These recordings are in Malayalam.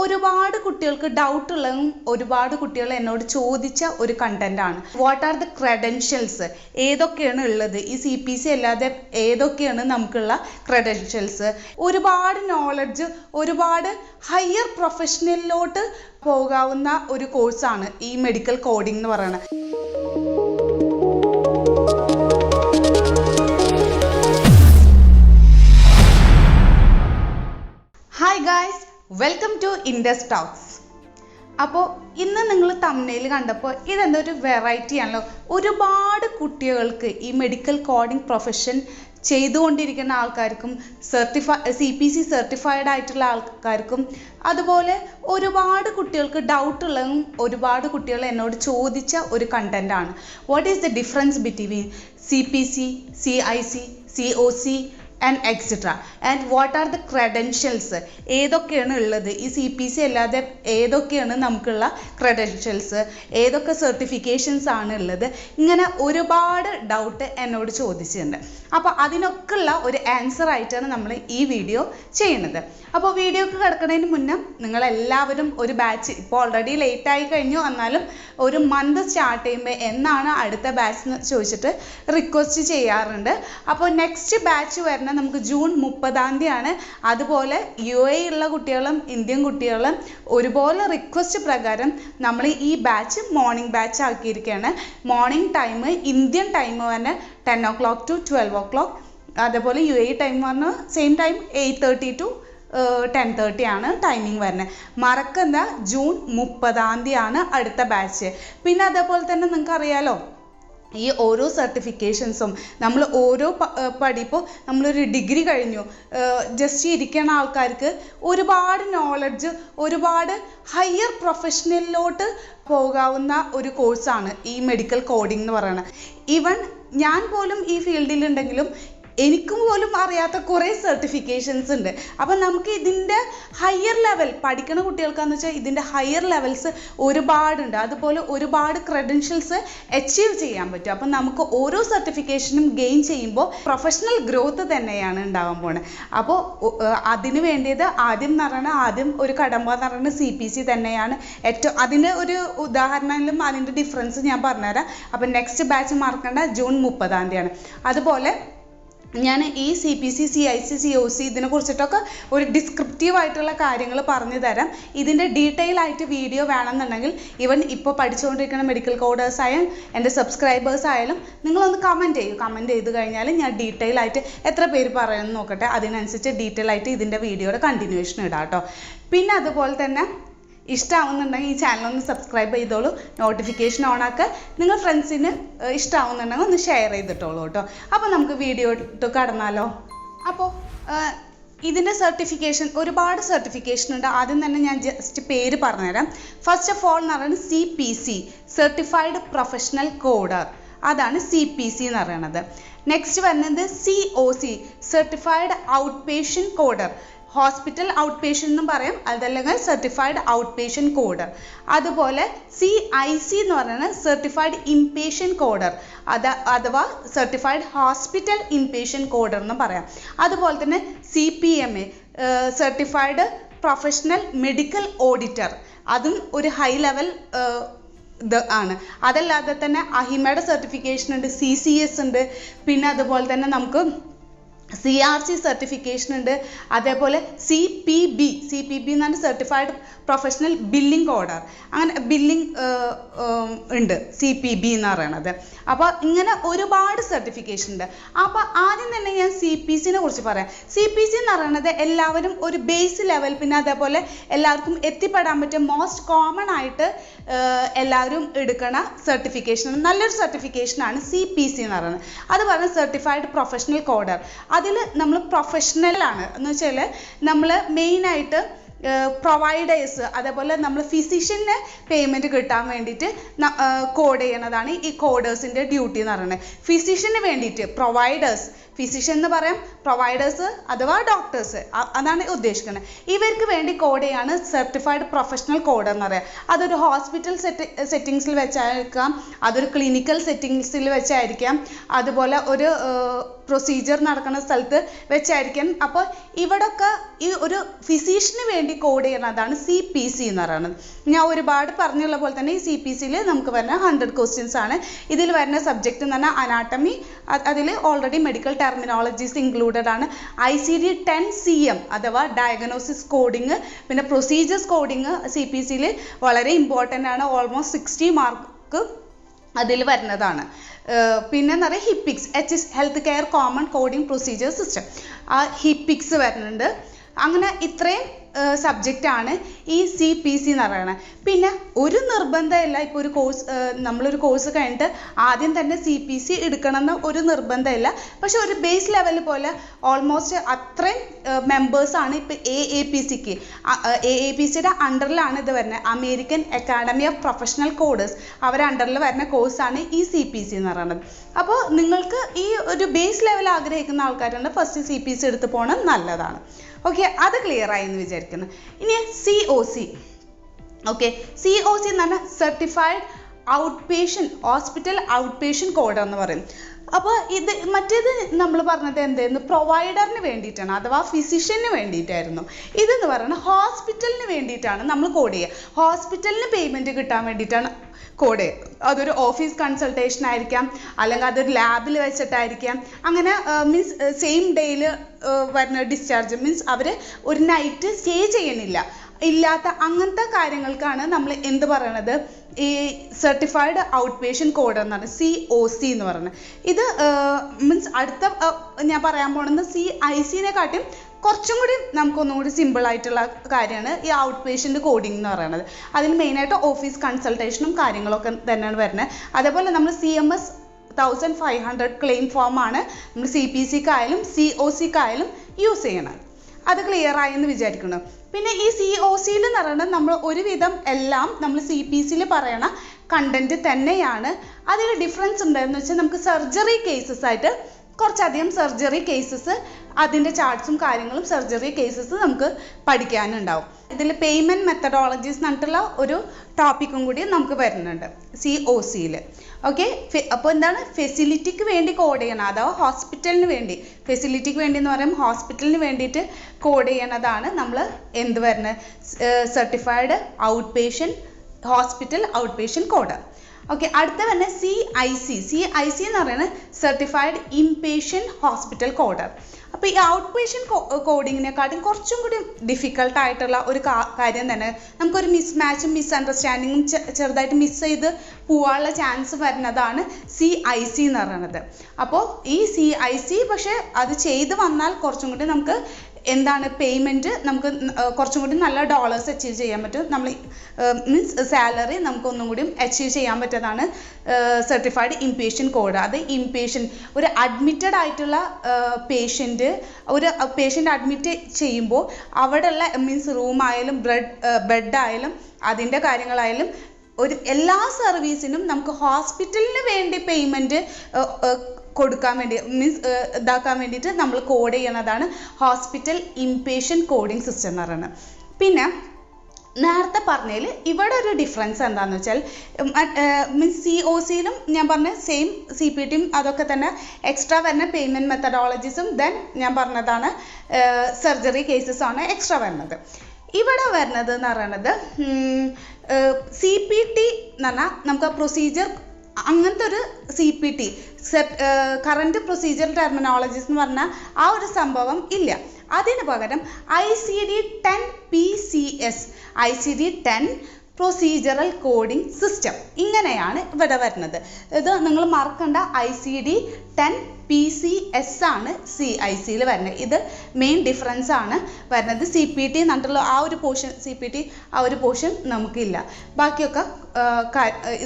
ഒരുപാട് കുട്ടികൾക്ക് ഡൗട്ട് ഉള്ളതും ഒരുപാട് കുട്ടികൾ എന്നോട് ചോദിച്ച ഒരു കണ്ടന്റ് ആണ്. What are the credentials? ഏതൊക്കെയാണ് ഉള്ളത്? ഈ CPC അല്ലാതെ ഏതൊക്കെയാണ് നമുക്കുള്ള ക്രെഡൻഷ്യൽസ്? ഒരുപാട് നോളജ്, ഒരുപാട് ഹയർ പ്രൊഫഷണലിലോട്ട് പോകാവുന്ന ഒരു കോഴ്സാണ് ഈ മെഡിക്കൽ കോഡിംഗ് എന്ന് പറയുന്നത്. Hi guys, welcome to Indus Talks. അപ്പോൾ ഇന്ന് നിങ്ങൾ തംബ്നെയിൽ കണ്ടപ്പോൾ ഇതെന്തൊരു വെറൈറ്റി ആണല്ലോ. ഒരുപാട് കുട്ടികൾക്ക് ഈ മെഡിക്കൽ കോഡിംഗ് പ്രൊഫഷൻ ചെയ്തുകൊണ്ടിരിക്കുന്ന ആൾക്കാർക്കും CPC സർട്ടിഫൈഡ് ആയിട്ടുള്ള ആൾക്കാർക്കും അതുപോലെ ഒരുപാട് കുട്ടികൾക്ക് ഡൗട്ട് ഉള്ളതും ഒരുപാട് കുട്ടികൾ എന്നോട് ചോദിച്ച ഒരു കണ്ടന്റ് ആണ്. What is the difference between CPC, CIC, COC and etc. and what are the credentials? ഏതൊക്കെയാണ് ഉള്ളത്? ഈ CPC അല്ലാതെ ഏതൊക്കെയാണ് നമുക്കുള്ള ക്രെഡൻഷ്യൽസ്? ഏതൊക്കെ സർട്ടിഫിക്കേഷൻസ് ആണ് ഉള്ളത്? ഇങ്ങനെ ഒരുപാട് ഡൗട്ട് എന്നോട് ചോദിച്ചിട്ടുണ്ട്. അപ്പോൾ അതിനൊക്കെയുള്ള ഒരു ആൻസർ ആയിട്ടാണ് നമ്മൾ ഈ വീഡിയോ ചെയ്യുന്നത്. അപ്പോൾ വീഡിയോക്ക് കിടക്കുന്നതിന് മുന്നേ നിങ്ങളെല്ലാവരും ഒരു ബാച്ച്, ഇപ്പോൾ ഓൾറെഡി ലേറ്റ് ആയി കഴിഞ്ഞു, എന്നാലും ഒരു മന്ത് സ്റ്റാർട്ട് ചെയ്യുമ്പോൾ എന്നാണ് അടുത്ത ബാച്ച് എന്ന് ചോദിച്ചിട്ട് റിക്വസ്റ്റ് ചെയ്യാറുണ്ട്. അപ്പോൾ നെക്സ്റ്റ് ബാച്ച് വരുന്ന നമുക്ക് ജൂൺ 30 അതുപോലെ UAE ഉള്ള കുട്ടികളും ഇന്ത്യൻ കുട്ടികളും ഒരുപോലെ റിക്വസ്റ്റ് പ്രകാരം നമ്മൾ ഈ ബാച്ച് മോർണിംഗ് ബാച്ച് ആക്കിയിരിക്കുകയാണ്. മോർണിംഗ് ടൈം ഇന്ത്യൻ ടൈം തന്നെ 10 o'clock to 12 o'clock. അതേപോലെ UAE ടൈം പറഞ്ഞാൽ സെയിം ടൈം 8:30 to 10:30 ആണ് ടൈമിംഗ് വരുന്നത്. മറക്കണ്ട, ജൂൺ 30 അടുത്ത ബാച്ച്. പിന്നെ അതേപോലെ തന്നെ നിങ്ങൾക്ക് അറിയാലോ, ഈ ഓരോ സർട്ടിഫിക്കേഷൻസും നമ്മൾ ഓരോ പഠിപ്പോൾ നമ്മളൊരു ഡിഗ്രി കഴിഞ്ഞു ജസ്റ്റ് ഇരിക്കുന്ന ആൾക്കാർക്ക് ഒരുപാട് നോളജ്, ഒരുപാട് ഹയർ പ്രൊഫഷണലിലോട്ട് പോകാവുന്ന ഒരു കോഴ്സാണ് ഈ മെഡിക്കൽ കോഡിംഗ് എന്ന് പറയുന്നത്. ഈവൻ ഞാൻ പോലും ഈ ഫീൽഡിലുണ്ടെങ്കിലും എനിക്കും പോലും അറിയാത്ത കുറേ സർട്ടിഫിക്കേഷൻസ് ഉണ്ട്. അപ്പം നമുക്ക് ഇതിൻ്റെ ഹയർ ലെവൽ പഠിക്കുന്ന കുട്ടികൾക്കാന്ന് വെച്ചാൽ ഇതിൻ്റെ ഹയർ ലെവൽസ് ഒരുപാടുണ്ട്. അതുപോലെ ഒരുപാട് ക്രെഡൻഷ്യൽസ് അച്ചീവ് ചെയ്യാൻ പറ്റും. അപ്പം നമുക്ക് ഓരോ സർട്ടിഫിക്കേഷനും ഗെയിൻ ചെയ്യുമ്പോൾ പ്രൊഫഷണൽ ഗ്രോത്ത് തന്നെയാണ് ഉണ്ടാകാൻ പോകുന്നത്. അപ്പോൾ അതിന് വേണ്ടിയത് ആദ്യം ഒരു കടമ്പ എന്ന് പറയുന്നത് CPC തന്നെയാണ് ഏറ്റവും. അതിൻ്റെ ഒരു ഉദാഹരണത്തിലും അതിൻ്റെ ഡിഫറൻസ് ഞാൻ പറഞ്ഞുതരാം. അപ്പം നെക്സ്റ്റ് ബാച്ച് മറക്കേണ്ട ജൂൺ 30 അതുപോലെ ഞാൻ ഈ CPC, CIC, COC ഇതിനെ കുറിച്ചിട്ടൊക്കെ ഒരു ഡിസ്ക്രിപ്റ്റീവ് ആയിട്ടുള്ള കാര്യങ്ങൾ പറഞ്ഞു തരാം. ഇതിൻ്റെ ഡീറ്റെയിൽ ആയിട്ട് വീഡിയോ വേണമെന്നുണ്ടെങ്കിൽ ഈവൻ ഇപ്പോൾ പഠിച്ചുകൊണ്ടിരിക്കുന്ന മെഡിക്കൽ കോഡേഴ്സ് ആയാലും എൻ്റെ സബ്സ്ക്രൈബേഴ്സ് ആയാലും നിങ്ങളൊന്ന് കമൻറ്റ് ചെയ്ത് കഴിഞ്ഞാൽ ഞാൻ ഡീറ്റെയിൽ ആയിട്ട് എത്ര പേര് പറയുമെന്ന് നോക്കട്ടെ. അതിനനുസരിച്ച് ഡീറ്റെയിൽ ആയിട്ട് ഇതിൻ്റെ വീഡിയോയുടെ കണ്ടിന്യൂഷൻ ഇടാം കേട്ടോ. പിന്നെ അതുപോലെ തന്നെ ഇഷ്ടമാവുന്നുണ്ടെങ്കിൽ ഈ ചാനലൊന്ന് സബ്സ്ക്രൈബ് ചെയ്തോളൂ, നോട്ടിഫിക്കേഷൻ ഓൺ ആക്കുക. നിങ്ങൾ ഫ്രണ്ട്സിന് ഇഷ്ടമാവുന്നുണ്ടെങ്കിൽ ഒന്ന് ഷെയർ ചെയ്തിട്ടോളൂ കേട്ടോ. അപ്പോൾ നമുക്ക് വീഡിയോ ഇട്ട് കടന്നാലോ. അപ്പോൾ ഇതിൻ്റെ സർട്ടിഫിക്കേഷൻ, ഒരുപാട് സർട്ടിഫിക്കേഷൻ ഉണ്ട്. ആദ്യം തന്നെ ഞാൻ ജസ്റ്റ് പേര് പറഞ്ഞുതരാം. ഫസ്റ്റ് ഓഫ് ഓൾ എന്ന് പറയുന്നത് CPC, സർട്ടിഫൈഡ് പ്രൊഫഷണൽ കോഡർ, അതാണ് CPC എന്ന് പറയുന്നത്. നെക്സ്റ്റ് വരുന്നത് COC, certified outpatient coder, hospital outpatient എന്നും പറയാം, അതല്ലെങ്കിൽ സർട്ടിഫൈഡ് ഔട്ട് പേഷ്യൻ്റ് കോഡർ. അതുപോലെ CIC എന്ന് പറയുന്നത് സർട്ടിഫൈഡ് ഇൻപേഷ്യൻ്റ് കോഡർ, അഥവാ സർട്ടിഫൈഡ് ഹോസ്പിറ്റൽ ഇൻപേഷ്യൻ്റ് കോഡർ എന്ന് പറയാം. അതുപോലെ തന്നെ CPMA, certified professional medical auditor, അതും ഒരു ഹൈ ലെവൽ ആണ്. അതല്ലാതെ തന്നെ അഹിമയുടെ സർട്ടിഫിക്കേഷൻ ഉണ്ട്, CCS ഉണ്ട്. പിന്നെ അതുപോലെ തന്നെ നമുക്ക് CRC സർട്ടിഫിക്കേഷൻ ഉണ്ട്. അതേപോലെ CPB എന്നാണ് സർട്ടിഫൈഡ് പ്രൊഫഷണൽ ബില്ലിംഗ് കോഡർ. അങ്ങനെ ബില്ലിംഗ് ഉണ്ട് CPB എന്ന് പറയുന്നത്. അപ്പോൾ ഇങ്ങനെ ഒരുപാട് സർട്ടിഫിക്കേഷൻ ഉണ്ട്. അപ്പോൾ ആദ്യം തന്നെ ഞാൻ CPCനെ കുറിച്ച് പറയാം. CPC എന്ന് പറയുന്നത് എല്ലാവരും ഒരു ബേസ് ലെവൽ, പിന്നെ അതേപോലെ എല്ലാവർക്കും എത്തിപ്പെടാൻ പറ്റിയ മോസ്റ്റ് കോമൺ ആയിട്ട് എല്ലാവരും എടുക്കുന്ന സർട്ടിഫിക്കേഷൻ, നല്ലൊരു സർട്ടിഫിക്കേഷനാണ് CPC എന്ന് പറയുന്നത്. അത് പറയുന്നത് സർട്ടിഫൈഡ് പ്രൊഫഷണൽ കോഡർ. അതിൽ നമ്മൾ പ്രൊഫഷണലാണ് എന്ന് വെച്ചാൽ നമ്മൾ മെയിനായിട്ട് പ്രൊവൈഡേഴ്സ്, അതേപോലെ നമ്മൾ ഫിസിഷ്യന് പേയ്മെൻറ്റ് കിട്ടാൻ വേണ്ടിയിട്ട് കോഡ് ചെയ്യണതാണ് ഈ കോഡേഴ്സിൻ്റെ ഡ്യൂട്ടി എന്ന് പറയുന്നത്. ഫിസിഷ്യന് വേണ്ടിയിട്ട് പ്രൊവൈഡേഴ്സ്, ഫിസിഷ്യൻ എന്ന് പറയാം, പ്രൊവൈഡേഴ്സ് അഥവാ ഡോക്ടേഴ്സ്, അതാണ് ഉദ്ദേശിക്കുന്നത്. ഇവർക്ക് വേണ്ടി കോഡ് ചെയ്യാണ് സർട്ടിഫൈഡ് പ്രൊഫഷണൽ കോഡർ എന്ന് പറയാം. അതൊരു ഹോസ്പിറ്റൽ സെറ്റിങ്സിൽ വെച്ചായിരിക്കാം, അതൊരു ക്ലിനിക്കൽ സെറ്റിങ്സിൽ വെച്ചായിരിക്കാം, അതുപോലെ ഒരു പ്രൊസീജിയർ നടക്കുന്ന സ്ഥലത്ത് വെച്ചായിരിക്കും. അപ്പോൾ ഇവിടെയൊക്കെ ഈ ഒരു ഫിസിഷ്യന് വേണ്ടി വേണ്ടി കോഡ് ചെയ്യുന്നതാണ് CPC എന്ന് പറയുന്നത്. ഞാൻ ഒരുപാട് പറഞ്ഞുള്ള പോലെ തന്നെ ഈ CPCയിൽ നമുക്ക് വരുന്ന 100 ക്വസ്റ്റ്യൻസ് ആണ്. ഇതിൽ വരുന്ന സബ്ജക്റ്റ് എന്ന് പറഞ്ഞാൽ അനാട്ടമി, അതിൽ ഓൾറെഡി മെഡിക്കൽ ടെർമിനോളജീസ് ഇൻക്ലൂഡഡ് ആണ്. ICD-10 CM അഥവാ ഡയഗ്നോസിസ് കോഡിങ്, പിന്നെ പ്രൊസീജിയേഴ്സ് കോഡിങ് CPCയിൽ വളരെ ഇമ്പോർട്ടൻ്റ് ആണ്. ഓൾമോസ്റ്റ് 60 മാർക്ക് അതിൽ വരുന്നതാണ്. പിന്നെ എന്ന് പറയുക HIPICS health care common coding procedure system, ആ HIPICS വരുന്നുണ്ട്. അങ്ങനെ ഇത്രയും സബ്ജക്റ്റാണ് ഈ CPC എന്ന് പറയുന്നത്. പിന്നെ ഒരു നിർബന്ധമില്ല, ഇപ്പോൾ ഒരു കോഴ്സ് നമ്മളൊരു കോഴ്സ് കഴിഞ്ഞിട്ട് ആദ്യം തന്നെ CPC എടുക്കണമെന്ന് ഒരു നിർബന്ധമില്ല. പക്ഷെ ഒരു ബേസ് ലെവൽ പോലെ ഓൾമോസ്റ്റ് അത്രയും മെമ്പേഴ്സാണ് ഇപ്പോൾ AAPCക്ക്. AAPCയുടെ അണ്ടറിലാണ് ഇത് വരുന്നത്, American academy of professional coders. അവരുടെ അണ്ടറിൽ വരുന്ന കോഴ്സാണ് ഈ CPC എന്ന് പറയുന്നത്. അപ്പോൾ നിങ്ങൾക്ക് ഈ ഒരു ബേസ് ലെവൽ ആഗ്രഹിക്കുന്ന ആൾക്കാരുണ്ട്, ഫസ്റ്റ് CPC എടുത്ത് പോകണം, നല്ലതാണ്. ഓക്കെ, അത് ക്ലിയർ ആയി എന്ന് വിചാരിക്കുന്നു. ഇനി COC. ഓക്കെ, COC എന്ന് പറഞ്ഞാൽ certified out patient hospital out patient code എന്ന് പറയും. അപ്പോൾ ഇത് മറ്റേത് നമ്മൾ പറഞ്ഞത് എന്തായിരുന്നു, പ്രൊവൈഡറിന് വേണ്ടിയിട്ടാണ് അഥവാ ഫിസിഷ്യന് വേണ്ടിയിട്ടായിരുന്നു. ഇതെന്ന് പറയുന്നത് ഹോസ്പിറ്റലിന് വേണ്ടിയിട്ടാണ് നമ്മൾ കോഡ് ചെയ്യുക. ഹോസ്പിറ്റലിന് പേയ്മെൻറ്റ് കിട്ടാൻ വേണ്ടിയിട്ടാണ് കോഡ് ചെയ്യുക. അതൊരു ഓഫീസ് കൺസൾട്ടേഷൻ ആയിരിക്കാം, അല്ലെങ്കിൽ അതൊരു ലാബിൽ വെച്ചിട്ടായിരിക്കാം. അങ്ങനെ മീൻസ് സെയിം ഡേയിൽ വരുന്ന ഡിസ്ചാർജ്, മീൻസ് അവർ ഒരു നൈറ്റ് സ്റ്റേ ചെയ്യണില്ല ഇല്ലാത്ത അങ്ങനത്തെ കാര്യങ്ങൾക്കാണ് നമ്മൾ എന്ത് പറയണത്, ഈ സർട്ടിഫൈഡ് ഔട്ട് പേഷ്യൻറ്റ് കോഡ് എന്നാണ് COC എന്ന് പറയുന്നത്. ഇത് മീൻസ് അടുത്ത ഞാൻ പറയാൻ പോകുന്നത് CIC-നെക്കാട്ടും കുറച്ചും കൂടി നമുക്കൊന്നും കൂടി സിമ്പിൾ ആയിട്ടുള്ള കാര്യമാണ് ഈ ഔട്ട് പേഷ്യൻ്റ് കോഡിംഗ് എന്ന് പറയുന്നത്. അതിൽ മെയിനായിട്ട് ഓഫീസ് കൺസൾട്ടേഷനും കാര്യങ്ങളൊക്കെ തന്നെയാണ് വരുന്നത്. അതേപോലെ നമ്മൾ CMS 1500 ക്ലെയിം ഫോമാണ് നമ്മൾ CPCക്കായാലും COCക്കായാലും യൂസ് ചെയ്യണം. അത് ക്ലിയർ ആയെന്ന് വിചാരിക്കുന്നു. പിന്നെ ഈ COCയിൽ എന്ന് പറയുന്നത് നമ്മൾ ഒരുവിധം എല്ലാം നമ്മൾ CPCയിൽ പറയണ കണ്ടന്റ് തന്നെയാണ്. അതിൽ ഡിഫറൻസ് ഉണ്ടായെന്ന് വെച്ചാൽ നമുക്ക് സർജറി കേസസ് ആയിട്ട് കുറച്ചധികം സർജറി കേസസ്, അതിൻ്റെ ചാർട്ട്സും കാര്യങ്ങളും സർജറി കേസസ് നമുക്ക് പഠിക്കാനുണ്ടാവും. ഇതിൽ പേയ്മെൻറ്റ് മെത്തഡോളജീസ് എന്നിട്ടുള്ള ഒരു ടോപ്പിക്കും കൂടി നമുക്ക് വരുന്നുണ്ട് COCയിൽ. ഓക്കെ, അപ്പോൾ എന്താണ്, ഫെസിലിറ്റിക്ക് വേണ്ടി കോഡ് ചെയ്യണം അഥവാ ഹോസ്പിറ്റലിന് വേണ്ടി, ഫെസിലിറ്റിക്ക് വേണ്ടി എന്ന് പറയുമ്പോൾ ഹോസ്പിറ്റലിന് വേണ്ടിയിട്ട് കോഡ് ചെയ്യണതാണ് നമ്മൾ എന്ത് വരുന്നത്, certified out patient hospital out patient code. Okay, അടുത്ത തന്നെ CIC എന്ന് പറയുന്നത് സർട്ടിഫൈഡ് ഇൻപേഷ്യൻറ്റ് ഹോസ്പിറ്റൽ കോഡർ. അപ്പോൾ ഈ ഔട്ട് പേഷ്യൻറ്റ് കോഡിങ്ങിനെക്കാട്ടും കുറച്ചും കൂടി ഡിഫിക്കൽട്ടായിട്ടുള്ള ഒരു കാര്യം തന്നെ, നമുക്കൊരു മിസ്മാച്ചും മിസ്അണ്ടർസ്റ്റാൻഡിങ്ങും ചെറുതായിട്ട് മിസ് ചെയ്ത് പോകാനുള്ള ചാൻസ് വരുന്നതാണ് CIC എന്ന് പറയുന്നത്. അപ്പോൾ ഈ CIC പക്ഷേ അത് ചെയ്ത് വന്നാൽ കുറച്ചും കൂടി നമുക്ക് എന്താണ് പേയ്മെൻറ്റ് നമുക്ക് കുറച്ചും കൂടി നല്ല ഡോളേഴ്സ് അച്ചീവ് ചെയ്യാൻ പറ്റും. നമ്മൾ മീൻസ് സാലറി നമുക്കൊന്നും കൂടി അച്ചീവ് ചെയ്യാൻ പറ്റുന്നതാണ് സർട്ടിഫൈഡ് ഇൻപേഷ്യൻറ്റ് കോഡ്. അത് ഇൻപേഷ്യൻറ്റ് ഒരു അഡ്മിറ്റഡ് ആയിട്ടുള്ള പേഷ്യൻറ്റ്, ഒരു പേഷ്യൻ്റ് അഡ്മിറ്റ് ചെയ്യുമ്പോൾ അവിടെയുള്ള മീൻസ് റൂമായാലും ബെഡായാലും അതിൻ്റെ കാര്യങ്ങളായാലും ഒരു എല്ലാ സർവീസിനും നമുക്ക് ഹോസ്പിറ്റലിന് വേണ്ടി പേയ്മെൻറ്റ് കൊടുക്കാൻ വേണ്ടി മീൻസ് ഇതാക്കാൻ വേണ്ടിയിട്ട് നമ്മൾ code ചെയ്യണതാണ് hospital inpatient coding system എന്ന് പറയുന്നത്. പിന്നെ നേരത്തെ പറഞ്ഞതിൽ ഇവിടെ ഒരു ഡിഫറൻസ് എന്താണെന്ന് വെച്ചാൽ മീൻസ് COCയിലും ഞാൻ പറഞ്ഞ സെയിം CPTയും അതൊക്കെ തന്നെ എക്സ്ട്രാ വരുന്ന പേയ്മെൻറ്റ് മെത്തഡോളജീസും ദെൻ ഞാൻ പറഞ്ഞതാണ് സർജറി കേസസാണ് എക്സ്ട്രാ വരുന്നത്. ഇവിടെ വരുന്നത് എന്ന് പറയുന്നത് CPT എന്ന് പറഞ്ഞാൽ നമുക്ക് പ്രൊസീജിയർ അങ്ങനത്തെ ഒരു CPT കറൻറ്റ് പ്രൊസീജിയർ ടെർമിനോളജീസ് എന്ന് പറഞ്ഞാൽ ആ ഒരു സംഭവം ഇല്ല. അതിന് പകരം ICD-10 PCS ICD-10 procedural coding system ഇങ്ങനെയാണ് ഇവിടെ വരുന്നത്. ഇത് നിങ്ങൾ മറക്കണ്ട, ICD-10 PCS ആണ് CICയിൽ വരുന്നത്. ഇത് മെയിൻ ഡിഫറൻസ് ആണ് വരുന്നത്. CPT എന്നിട്ടുള്ള ആ ഒരു പോർഷൻ CPT ആ ഒരു പോർഷൻ നമുക്കില്ല, ബാക്കിയൊക്കെ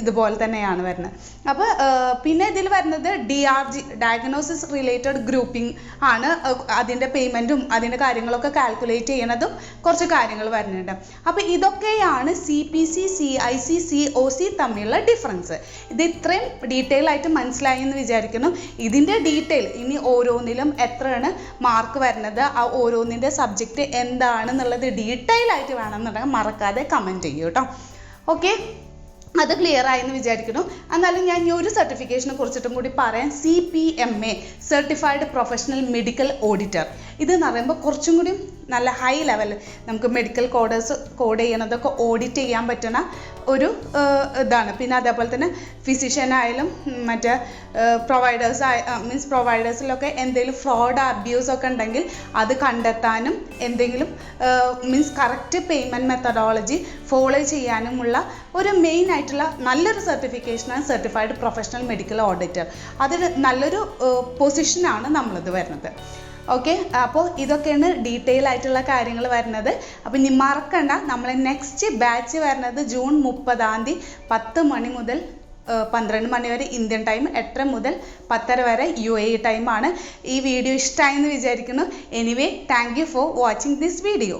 ഇതുപോലെ തന്നെയാണ് വരുന്നത്. അപ്പോൾ പിന്നെ ഇതിൽ വരുന്നത് DRG ഡയഗ്നോസിസ് റിലേറ്റഡ് ഗ്രൂപ്പിംഗ് ആണ്. അതിൻ്റെ പേയ്മെൻറ്റും അതിൻ്റെ കാര്യങ്ങളൊക്കെ കാൽക്കുലേറ്റ് ചെയ്യണതും കുറച്ച് കാര്യങ്ങൾ വരുന്നുണ്ട്. അപ്പോൾ ഇതൊക്കെയാണ് CPC CIC COC തമ്മിലുള്ള ഡിഫറൻസ്. ഇത് ഇത്രയും ഡീറ്റെയിൽ ആയിട്ട് മനസ്സിലായി എന്ന് വിചാരിക്കുന്നു. ഇതിൻ്റെ ഡീറ്റെയിൽ ഇനി ഓരോന്നിലും എത്രയാണ് മാർക്ക് വരുന്നത്, ആ ഓരോന്നിൻ്റെ സബ്ജക്റ്റ് എന്താണെന്നുള്ളത് ഡീറ്റെയിൽ ആയിട്ട് വേണമെന്നുണ്ടെങ്കിൽ മറക്കാതെ കമൻറ്റ് ചെയ്യൂ കേട്ടോ. ഓക്കെ, അത് ക്ലിയർ ആയെന്ന് വിചാരിക്കുന്നു. എന്നാലും ഞാൻ ഈ ഒരു സർട്ടിഫിക്കേഷനെ കുറിച്ചിട്ടും കൂടി പറയാം. CPMA certified professional medical auditor. ഇതെന്ന് പറയുമ്പോൾ കുറച്ചും കൂടി നല്ല ഹൈ ലെവൽ നമുക്ക് മെഡിക്കൽ കോഡ് ചെയ്യണതൊക്കെ ഓഡിറ്റ് ചെയ്യാൻ പറ്റുന്ന ഒരു ഇതാണ്. പിന്നെ അതേപോലെ തന്നെ ഫിസിഷ്യനായാലും മറ്റേ പ്രൊവൈഡേഴ്സിലൊക്കെ എന്തെങ്കിലും ഫ്രോഡ് അബ്യൂസ് ഒക്കെ ഉണ്ടെങ്കിൽ അത് കണ്ടെത്താനും എന്തെങ്കിലും കറക്റ്റ് പേയ്മെൻറ്റ് മെത്തഡോളജി ഫോളോ ചെയ്യാനുമുള്ള ഒരു മെയിൻ ആയിട്ടുള്ള നല്ലൊരു സർട്ടിഫിക്കേഷനാണ് സർട്ടിഫൈഡ് പ്രൊഫഷണൽ മെഡിക്കൽ ഓഡിറ്റർ. അതിൽ നല്ലൊരു പൊസിഷനാണ് നമ്മളത് വരുന്നത്. ഓക്കെ, അപ്പോൾ ഇതൊക്കെയാണ് ഡീറ്റെയിൽ ആയിട്ടുള്ള കാര്യങ്ങൾ വരുന്നത്. അപ്പോൾ ഇനി മറക്കണ്ട, നമ്മളെ നെക്സ്റ്റ് ബാച്ച് വരുന്നത് ജൂൺ 30 10 മണി മുതൽ 12 മണി വരെ ഇന്ത്യൻ ടൈം, 8 മുതൽ 10 വരെ UAE ടൈമാണ്. ഈ വീഡിയോ ഇഷ്ടമായെന്ന് വിചാരിക്കുന്നു. Anyway, thank you for watching this video.